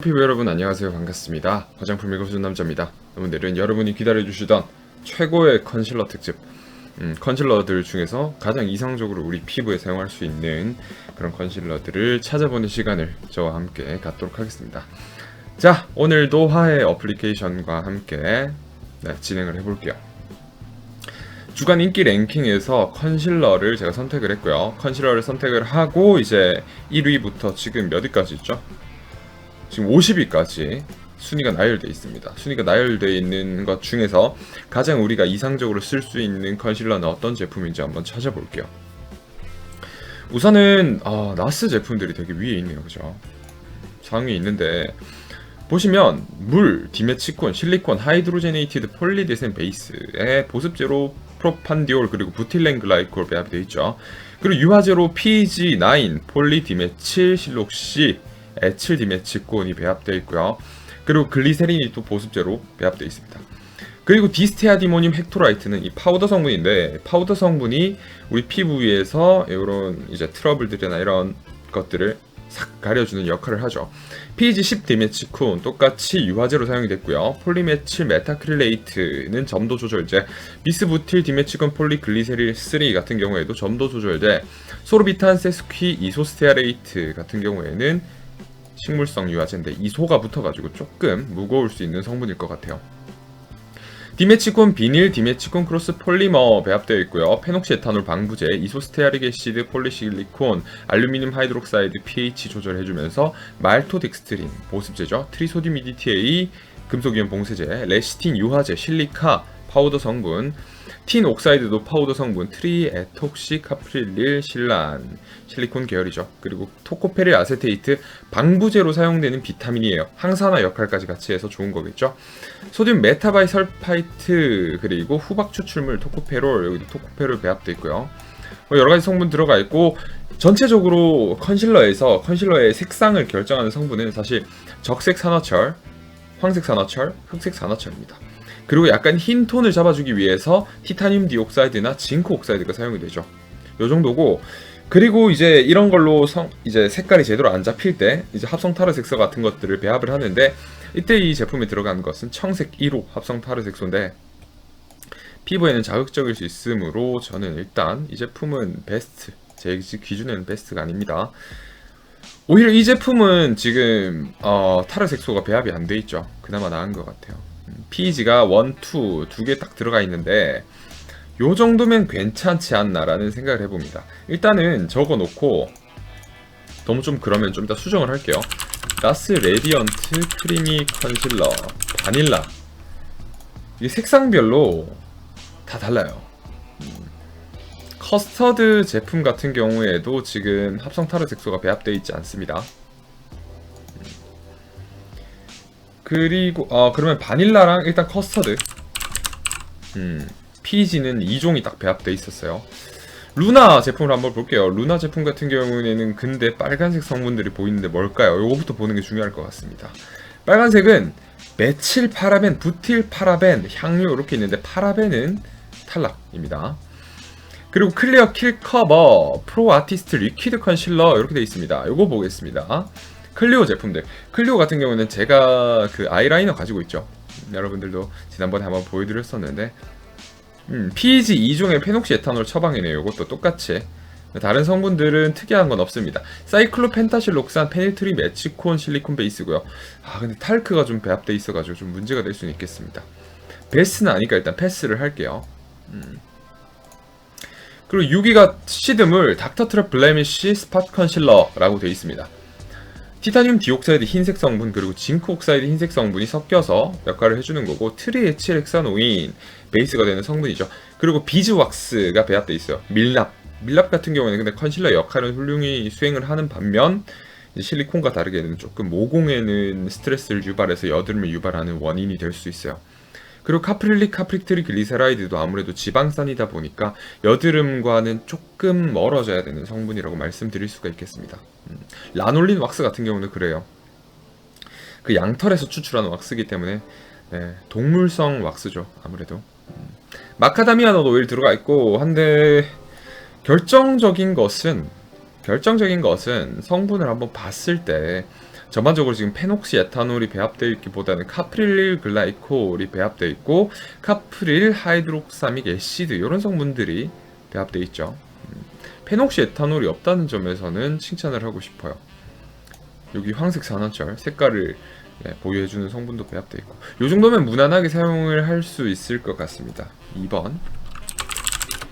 피부 여러분 안녕하세요. 반갑습니다. 화장품 읽어주는 남자입니다. 오늘은 여러분이 기다려주시던 최고의 컨실러 특집, 컨실러들 중에서 가장 이상적으로 우리 피부에 사용할 수 있는 그런 컨실러들을 찾아보는 시간을 저와 함께 갖도록 하겠습니다. 자, 오늘도 화해 어플리케이션과 함께 진행을 해볼게요. 주간 인기 랭킹에서 컨실러를 제가 선택을 했고요. 컨실러를 선택을 하고 이제 1위부터 지금 몇 위까지 있죠? 지금 50위까지 순위가 나열되어 있습니다. 순위가 나열되어 있는 것 중에서 가장 우리가 이상적으로 쓸 수 있는 컨실러는 어떤 제품인지 한번 찾아볼게요. 우선은 나스 제품들이 되게 위에 있네요. 그죠? 상위에 있는데 보시면 물, 디메치콘, 실리콘, 하이드로제네이티드 폴리데센 베이스에 보습제로 프로판디올 그리고 부틸렌 글라이콜 배합이 되어 있죠. 그리고 유화제로 PG9, 폴리디메칠 실록시, 에틸 디메치콘이 배합되어 있고요. 그리고 글리세린이 또 보습제로 배합되어 있습니다. 그리고 디스테아디모늄 헥토라이트는 이 파우더 성분인데 파우더 성분이 우리 피부 위에서 이런 이제 트러블들이나 이런 것들을 싹 가려주는 역할을 하죠. PG10 디메치콘 똑같이 유화제로 사용이 됐고요. 폴리메칠 메타크릴레이트는 점도 조절제, 비스부틸 디메치콘 폴리글리세릴 3 같은 경우에도 점도 조절제, 소르비탄 세스퀴 이소스테아레이트 같은 경우에는 식물성 유화제인데 이소가 붙어가지고 조금 무거울 수 있는 성분일 것 같아요. 디메치콘 비닐, 디메치콘 크로스 폴리머 배합되어 있고요. 페녹시에탄올 방부제, 이소스테아릭 애시드, 폴리실리콘, 알루미늄 하이드록사이드 pH 조절해주면서 말토덱스트린 보습제죠. 트리소디움 EDTA 금속이온 봉쇄제, 레시틴 유화제, 실리카 파우더 성분, 틴 옥사이드도 파우더 성분, 트리에톡시카프릴릴 실란 실리콘 계열이죠. 그리고 토코페릴 아세테이트 방부제로 사용되는 비타민이에요. 항산화 역할까지 같이 해서 좋은 거겠죠. 소듐 메타바이설파이트 그리고 후박 추출물 토코페롤, 여기도 토코페롤 배합되어 있고요. 여러가지 성분 들어가 있고 전체적으로 컨실러의 색상을 결정하는 성분은 사실 적색 산화철, 황색 산화철, 흑색 산화철입니다. 그리고 약간 흰 톤을 잡아주기 위해서 티타늄 디옥사이드나 징크 옥사이드가 사용이 되죠. 요 정도고, 그리고 이제 이런 걸로 이제 색깔이 제대로 안 잡힐 때 이제 합성 타르색소 같은 것들을 배합을 하는데 이때 이 제품에 들어가는 것은 청색 1호 합성 타르색소인데 피부에는 자극적일 수 있으므로 저는 일단 이 제품은 베스트, 제 기준에는 베스트가 아닙니다. 오히려 이 제품은 지금 타르색소가 배합이 안 돼 있죠. 그나마 나은 것 같아요. PG가 1, 2, 두 개 딱 들어가 있는데 요 정도면 괜찮지 않나라는 생각을 해봅니다. 일단은 적어놓고 너무 좀 그러면 좀 이따 수정을 할게요. 나스 레디언트 크리미 컨실러 바닐라, 이게 색상별로 다 달라요. 커스터드 제품 같은 경우에도 지금 합성 타르색소가 배합되어 있지 않습니다. 그리고 그러면 바닐라랑 일단 커스터드, PG는 2종이 딱 배합되어 있었어요. 루나 제품을 한번 볼게요. 루나 제품 같은 경우에는 근데 빨간색 성분들이 보이는데 뭘까요? 요거부터 보는 게 중요할 것 같습니다. 빨간색은 메칠 파라벤, 부틸 파라벤, 향료 이렇게 있는데 파라벤은 탈락입니다. 그리고 클리어 킬 커버, 프로 아티스트 리퀴드 컨실러 이렇게 되어 있습니다. 요거 보겠습니다. 클리오 제품들, 클리오 같은 경우는 제가 그 아이라이너 가지고 있죠. 여러분들도 지난번에 한번 보여드렸었는데 PEG 2종의 페녹시에탄올 처방이네요. 이것도 똑같이. 다른 성분들은 특이한 건 없습니다. 사이클로펜타실록산, 페닐트리 메치콘 실리콘 베이스고요. 근데 탈크가 좀 배합돼 있어가지고 좀 문제가 될 수는 있겠습니다. 베스트는 아니까 일단 패스를 할게요. 그리고 6위가 시드물 닥터트랩 블레미쉬 스팟 컨실러라고 되어 있습니다. 티타늄 디옥사이드 흰색 성분 그리고 징크 옥사이드 흰색 성분이 섞여서 역할을 해주는 거고, 트리에틸헥사노인 베이스가 되는 성분이죠. 그리고 비즈왁스가 배합되어 있어요. 밀랍 같은 경우에는 근데 컨실러 역할은 훌륭히 수행을 하는 반면 실리콘과 다르게는 조금 모공에는 스트레스를 유발해서 여드름을 유발하는 원인이 될 수 있어요. 그리고 카프릴릭 카프릭트리 글리세라이드도 아무래도 지방산이다 보니까 여드름과는 조금 멀어져야 되는 성분이라고 말씀드릴 수가 있겠습니다. 라놀린 왁스 같은 경우는 그래요. 그 양털에서 추출하는 왁스이기 때문에 동물성 왁스죠. 아무래도 마카다미아 넛 오일 들어가 있고 한데 결정적인 것은 성분을 한번 봤을 때 전반적으로 지금 페녹시 에탄올이 배합되어 있기보다는 카프릴 글라이콜이 배합되어 있고 카프릴 하이드록사믹 애시드 이런 성분들이 배합되어 있죠. 페녹시 에탄올이 없다는 점에서는 칭찬을 하고 싶어요. 여기 황색 산화철 색깔을 보유해주는 성분도 배합되어 있고 이 정도면 무난하게 사용을 할 수 있을 것 같습니다. 2번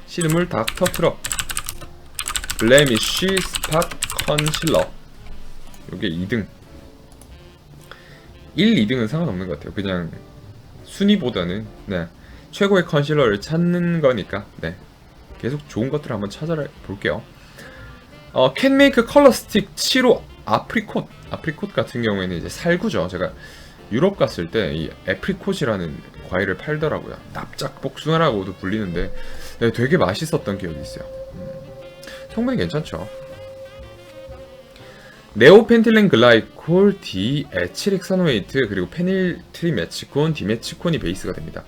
시드물 닥터 트럭 블레미쉬 스팟 컨실러 요게 2등 1, 2등은 상관없는 것 같아요. 그냥 순위보다는 최고의 컨실러를 찾는 거니까 계속 좋은 것들을 한번 찾아볼게요. 캔메이크 컬러 스틱 7호 아프리콧 같은 경우에는 이제 살구죠. 제가 유럽 갔을 때 이 애프리콧이라는 과일을 팔더라고요. 납작 복숭아라고도 불리는데 되게 맛있었던 기억이 있어요. 성분이 괜찮죠. 네오펜틸렌 글라이콜, 디에틸헥사노에이트, 그리고 페닐트리메치콘, 디메치콘이 베이스가 됩니다.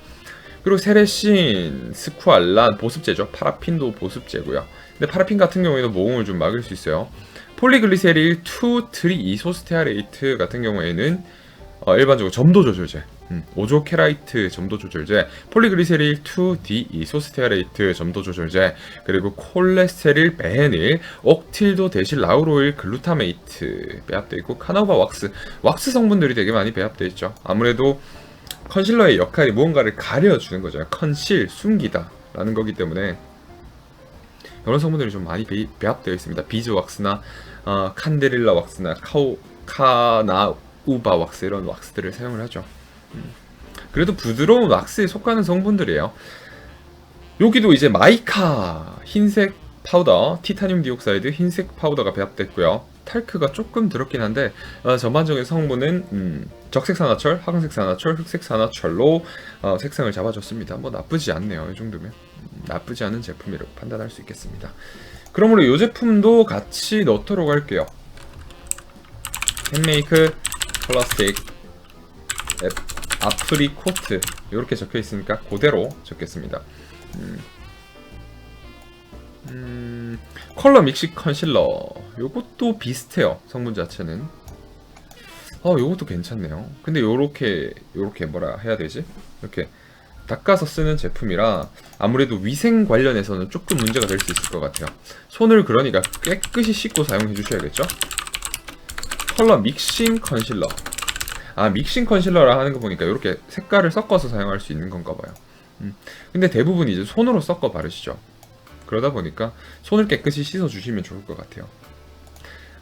그리고 세레신, 스쿠알란, 보습제죠. 파라핀도 보습제고요. 근데 파라핀 같은 경우에는 모공을 좀 막을 수 있어요. 폴리글리세릴 2,3-이소스테아레이트 같은 경우에는 일반적으로 점도 조절제, 오조케라이트 점도 조절제, 폴리글리세릴 2-D-이소스테아레이트 점도 조절제, 그리고 콜레스테릴 베헤닐, 옥틸도 데실 라우로일 글루타메이트 배합되어 있고 카나우바 왁스 성분들이 되게 많이 배합되어 있죠. 아무래도 컨실러의 역할이 무언가를 가려주는 거죠. 컨실, 숨기다 라는 거기 때문에 이런 성분들이 좀 많이 배합되어 있습니다. 비즈 왁스나 칸데릴라 왁스나 카나우바 왁스 이런 왁스들을 사용을 하죠. 그래도 부드러운 왁스에 속하는 성분들이에요. 여기도 이제 마이카 흰색 파우더, 티타늄 디옥사이드 흰색 파우더가 배합됐고요. 탈크가 조금 들었긴 한데 전반적인 성분은 적색 산화철, 하강색 산화철, 흑색 산화철로 색상을 잡아줬습니다. 뭐 나쁘지 않네요. 이 정도면 나쁘지 않은 제품이라고 판단할 수 있겠습니다. 그러므로 이 제품도 같이 넣도록 할게요. 캔메이크 플라스틱 아프리코트 이렇게 적혀 있으니까 그대로 적겠습니다. 컬러 믹시 컨실러 요것도 비슷해요. 성분 자체는 요것도 괜찮네요. 근데 요렇게 뭐라 해야 되지? 이렇게 닦아서 쓰는 제품이라 아무래도 위생 관련해서는 조금 문제가 될 수 있을 것 같아요. 손을 그러니까 깨끗이 씻고 사용해 주셔야겠죠? 컬러 믹싱 컨실러. 믹싱 컨실러라 하는 거 보니까 이렇게 색깔을 섞어서 사용할 수 있는 건가 봐요. 근데 대부분 이제 손으로 섞어 바르시죠. 그러다 보니까 손을 깨끗이 씻어 주시면 좋을 것 같아요.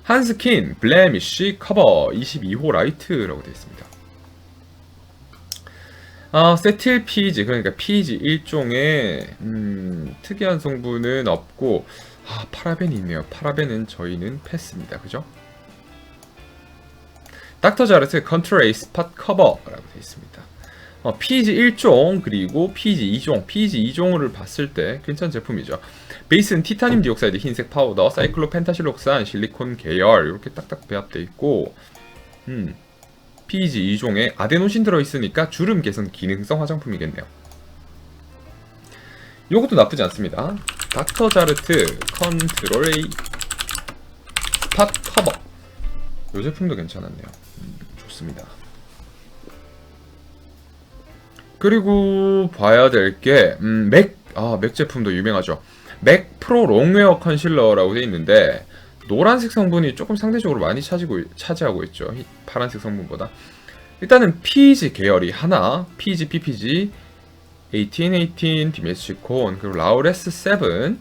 한스킨 블레미쉬 커버 22호 라이트라고 되어 있습니다. 세틸 피지, 그러니까 피지 일종의 특이한 성분은 없고 파라벤이 있네요. 파라벤은 저희는 패스입니다. 그죠? 닥터 자르트 컨트레이 스팟 커버라고 되어 있습니다. 피지 1종 그리고 피지 2종, 피지 2종을 봤을 때 괜찮은 제품이죠. 베이스는 티타늄 디옥사이드 흰색 파우더, 사이클로펜타실록산, 실리콘 계열 이렇게 딱딱 배합되어 있고 피지 2종에 아데노신 들어있으니까 주름 개선 기능성 화장품이겠네요. 요것도 나쁘지 않습니다. 닥터 자르트 컨트롤레이 스팟 커버 요 제품도 괜찮았네요. 좋습니다. 그리고 봐야 될 게 맥 제품도 유명하죠. 맥 프로 롱웨어 컨실러라고 되어 있는데 노란색 성분이 조금 상대적으로 많이 차지하고 있죠. 파란색 성분보다. 일단은 PG 계열이 하나, PG, PPG, 1818, 디메치콘, 그리고 라우레스 7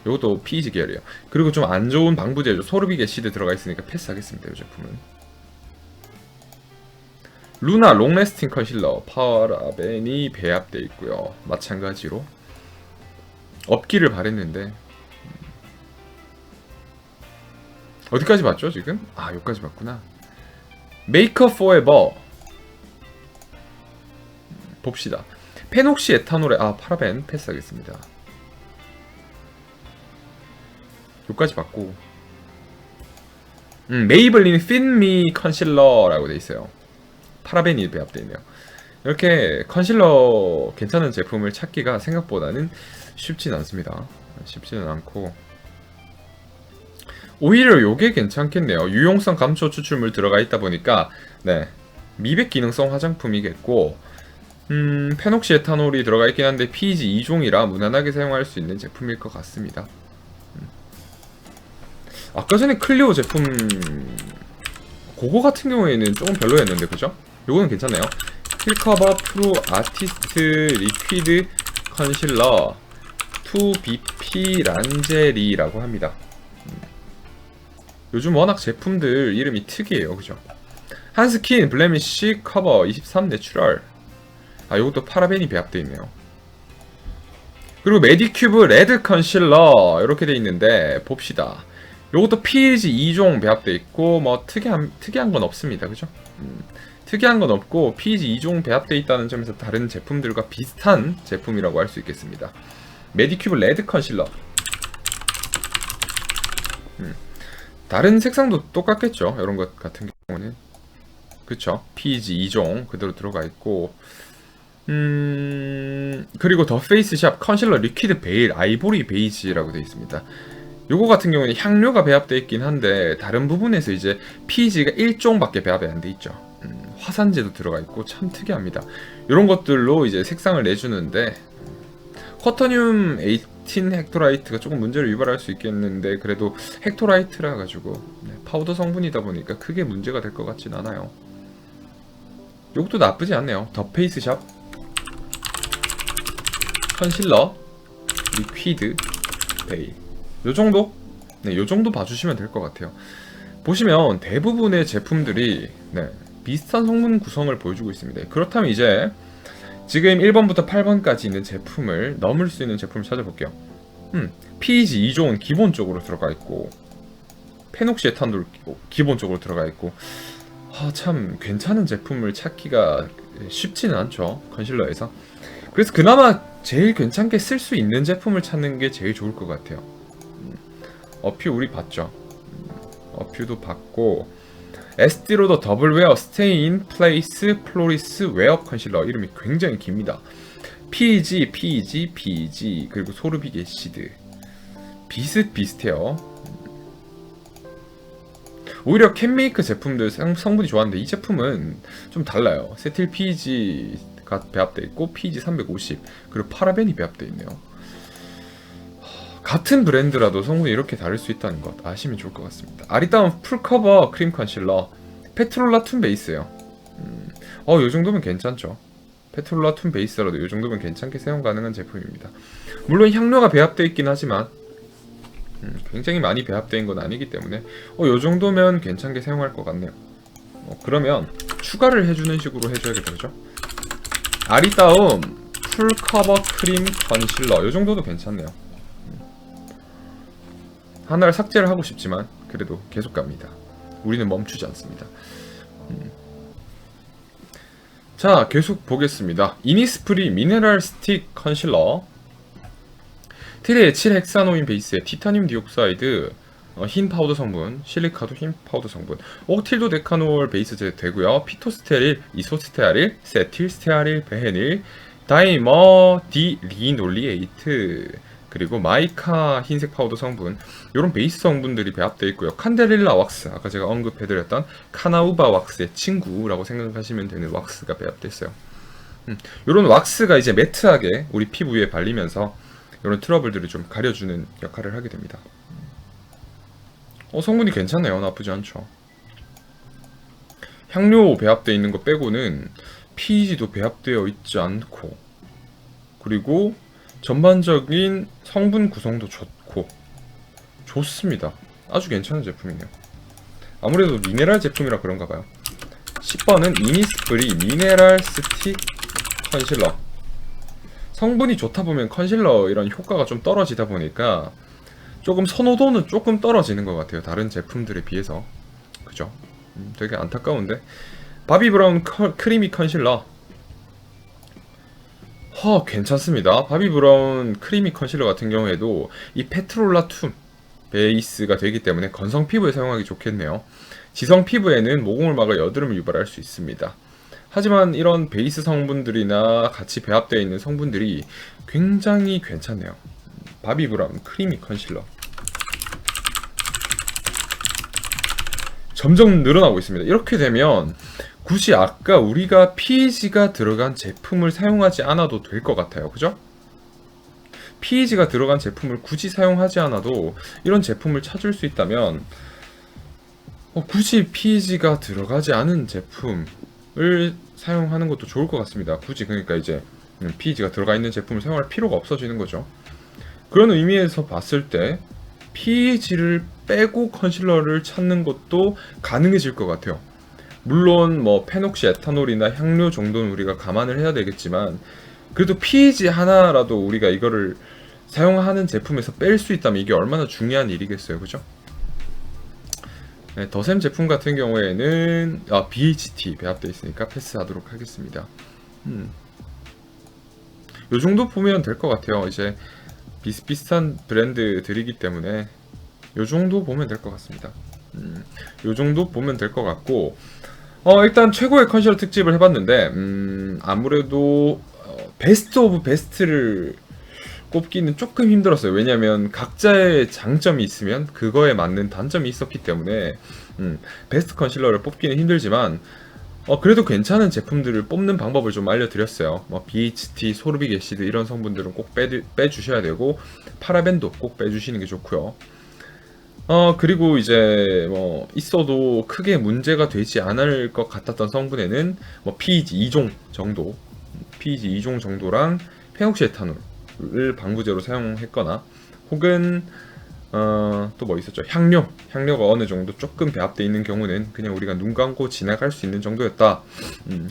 이것도 PG 계열이에요. 그리고 좀 안 좋은 방부제죠. 소르빅 애시드 들어가 있으니까 패스하겠습니다. 이 제품은. 루나 롱래스팅 컨실러 파라벤이 배합되어 있고요. 마찬가지로 없기를 바랬는데 어디까지 봤죠 지금? 여기까지 봤구나. 메이크업 포에버 봅시다. 페녹시 에탄올에 파라벤 패스하겠습니다. 여기까지 봤고 메이블린 핀미 컨실러라고 돼 있어요. 파라벤이 배합되어 있네요. 이렇게 컨실러 괜찮은 제품을 찾기가 생각보다는 쉽진 않습니다. 쉽지는 않고 오히려 요게 괜찮겠네요. 유용성 감초 추출물 들어가 있다 보니까 네, 미백 기능성 화장품이겠고 페녹시 에탄올이 들어가 있긴 한데 PEG 2종이라 무난하게 사용할 수 있는 제품일 것 같습니다. 아까 전에 클리오 제품 그거 같은 경우에는 조금 별로였는데 그죠? 요거는 괜찮네요. 힐커버 프로 아티스트 리퀴드 컨실러 2BP 란제리라고 합니다. 요즘 워낙 제품들 이름이 특이해요, 그죠? 한스킨 블레미쉬 커버 23 내추럴. 아, 요것도 파라벤이 배합되어 있네요. 그리고 메디큐브 레드 컨실러 이렇게 돼 있는데 봅시다. 요것도 PEG 2종 배합되어 있고 뭐 특이한 건 없습니다, 그죠? 특이한 건 없고 PEG 2종 배합되어 있다는 점에서 다른 제품들과 비슷한 제품이라고 할 수 있겠습니다. 메디큐브 레드 컨실러. 다른 색상도 똑같겠죠, 이런 것 같은 경우는. 그쵸? PEG 2종 그대로 들어가 있고 그리고 더 페이스샵 컨실러 리퀴드 베일 아이보리 베이지라고 되어 있습니다. 요거 같은 경우는 향료가 배합되어 있긴 한데 다른 부분에서 이제 PEG가 1종밖에 배합이 안 돼 있죠. 화산재도 들어가 있고 참 특이합니다. 이런 것들로 이제 색상을 내주는데 쿼터늄 18 헥토라이트가 조금 문제를 유발할 수 있겠는데 그래도 헥토라이트라 가지고 파우더 성분이다 보니까 크게 문제가 될 것 같진 않아요. 요것도 나쁘지 않네요. 더 페이스샵 컨실러 리퀴드 베일 요정도? 네, 요정도 봐주시면 될 것 같아요. 보시면 대부분의 제품들이 비슷한 성분 구성을 보여주고 있습니다. 그렇다면 이제 지금 1번부터 8번까지 있는 제품을 넘을 수 있는 제품을 찾아볼게요. PEG 2종은 기본적으로 들어가 있고 페녹시 에탄올 기본적으로 들어가 있고 참 괜찮은 제품을 찾기가 쉽지는 않죠, 컨실러에서. 그래서 그나마 제일 괜찮게 쓸 수 있는 제품을 찾는 게 제일 좋을 것 같아요. 어퓨 우리 봤죠? 어퓨도 봤고 에스티로더 더블 웨어 스테인 플레이스 플로리스 웨어 컨실러 이름이 굉장히 깁니다. PEG, PEG, PEG 그리고 소르빅 애시드 비슷비슷해요. 오히려 캔메이크 제품들 성분이 좋았는데 이 제품은 좀 달라요. 세틸 PEG가 배합되어 있고 PEG 350 그리고 파라벤이 배합되어 있네요. 같은 브랜드라도 성분이 이렇게 다를 수 있다는 것 아시면 좋을 것 같습니다. 아리따운 풀커버 크림 컨실러 페트롤라 툰 베이스예요. 요 정도면 괜찮죠. 페트롤라 툰 베이스라도 요 정도면 괜찮게 사용 가능한 제품입니다. 물론 향료가 배합되어 있긴 하지만 굉장히 많이 배합된 건 아니기 때문에 요 정도면 괜찮게 사용할 것 같네요. 그러면 추가를 해주는 식으로 해줘야겠다, 그죠? 아리따움 풀커버 크림 컨실러 요 정도도 괜찮네요. 하나를 삭제를 하고 싶지만 그래도 계속 갑니다. 우리는 멈추지 않습니다. 자, 계속 보겠습니다. 이니스프리 미네랄 스틱 컨실러 트리 에틸 헥사노인 베이스에 티타늄 디옥사이드 흰 파우더 성분, 실리카도 흰 파우더 성분, 옥틸도 데카놀 베이스 되고요. 피토스테릴, 이소스테아릴, 세틸스테아릴, 베헤닐, 다이머 디리놀리에이트 그리고 마이카 흰색 파우더 성분 이런 베이스 성분들이 배합되어 있고요. 칸데릴라 왁스 아까 제가 언급해드렸던 카나우바 왁스의 친구라고 생각하시면 되는 왁스가 배합되어 있어요. 이런 왁스가 이제 매트하게 우리 피부 위에 발리면서 이런 트러블들을 좀 가려주는 역할을 하게 됩니다. 성분이 괜찮네요. 나쁘지 않죠. 향료 배합되어 있는 거 빼고는 PEG도 배합되어 있지 않고 그리고 전반적인 성분 구성도 좋고 좋습니다. 아주 괜찮은 제품이네요. 아무래도 미네랄 제품이라 그런가 봐요. 10번은 이니스프리 미네랄 스틱 컨실러 성분이 좋다 보면 컨실러 이런 효과가 좀 떨어지다 보니까 조금 선호도는 조금 떨어지는 것 같아요. 다른 제품들에 비해서. 그죠? 되게 안타까운데 바비 브라운 크리미 컨실러 괜찮습니다. 바비 브라운 크리미 컨실러 같은 경우에도 이 페트롤라 툼 베이스가 되기 때문에 건성 피부에 사용하기 좋겠네요. 지성 피부에는 모공을 막아 여드름을 유발할 수 있습니다. 하지만 이런 베이스 성분들이나 같이 배합되어 있는 성분들이 굉장히 괜찮네요. 바비 브라운 크리미 컨실러 점점 늘어나고 있습니다. 이렇게 되면 굳이 아까 우리가 PEG가 들어간 제품을 사용하지 않아도 될 것 같아요. 그죠? PEG가 들어간 제품을 굳이 사용하지 않아도 이런 제품을 찾을 수 있다면 굳이 PEG가 들어가지 않은 제품을 사용하는 것도 좋을 것 같습니다. 굳이 그러니까 이제 PEG가 들어가 있는 제품을 사용할 필요가 없어지는 거죠. 그런 의미에서 봤을 때 PEG를 빼고 컨실러를 찾는 것도 가능해질 것 같아요. 물론 뭐 페녹시 에탄올이나 향료 정도는 우리가 감안을 해야 되겠지만 그래도 PEG 하나라도 우리가 이거를 사용하는 제품에서 뺄 수 있다면 이게 얼마나 중요한 일이겠어요. 그죠? 네, 더샘 제품 같은 경우에는 BHT 배합되어 있으니까 패스하도록 하겠습니다. 요 정도 보면 될 것 같아요. 이제 비슷비슷한 브랜드들이기 때문에 요 정도 보면 될 것 같습니다. 요 정도 보면 될 것 같고 일단 최고의 컨실러 특집을 해봤는데 아무래도 베스트 오브 베스트를 꼽기는 조금 힘들었어요. 왜냐하면 각자의 장점이 있으면 그거에 맞는 단점이 있었기 때문에 베스트 컨실러를 뽑기는 힘들지만 그래도 괜찮은 제품들을 뽑는 방법을 좀 알려드렸어요. 뭐 BHT, 소르빅 애시드 이런 성분들은 꼭 빼주셔야 되고 파라벤도 꼭 빼주시는 게 좋고요. 그리고 이제 뭐 있어도 크게 문제가 되지 않을 것 같았던 성분에는 뭐 PEG 2종 정도, PEG 2종 정도랑 페녹시 에탄올을 방부제로 사용했거나 혹은 또 뭐 있었죠? 향료가 어느 정도 조금 배합되어 있는 경우는 그냥 우리가 눈 감고 지나갈 수 있는 정도였다.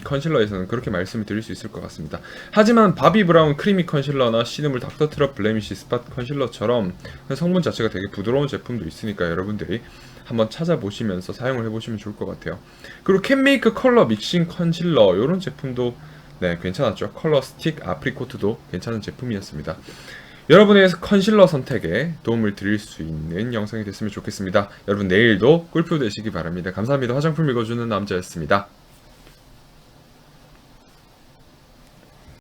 컨실러에서는 그렇게 말씀을 드릴 수 있을 것 같습니다. 하지만 바비 브라운 크리미 컨실러나 시드물 닥터 트럽 블레미쉬 스팟 컨실러처럼 성분 자체가 되게 부드러운 제품도 있으니까 여러분들이 한번 찾아보시면서 사용을 해보시면 좋을 것 같아요. 그리고 캔메이크 컬러 믹싱 컨실러 이런 제품도 네, 괜찮았죠. 컬러 스틱 아프리코트도 괜찮은 제품이었습니다. 여러분의 컨실러 선택에 도움을 드릴 수 있는 영상이 됐으면 좋겠습니다. 여러분 내일도 꿀표 되시기 바랍니다. 감사합니다. 화장품 읽어주는 남자였습니다.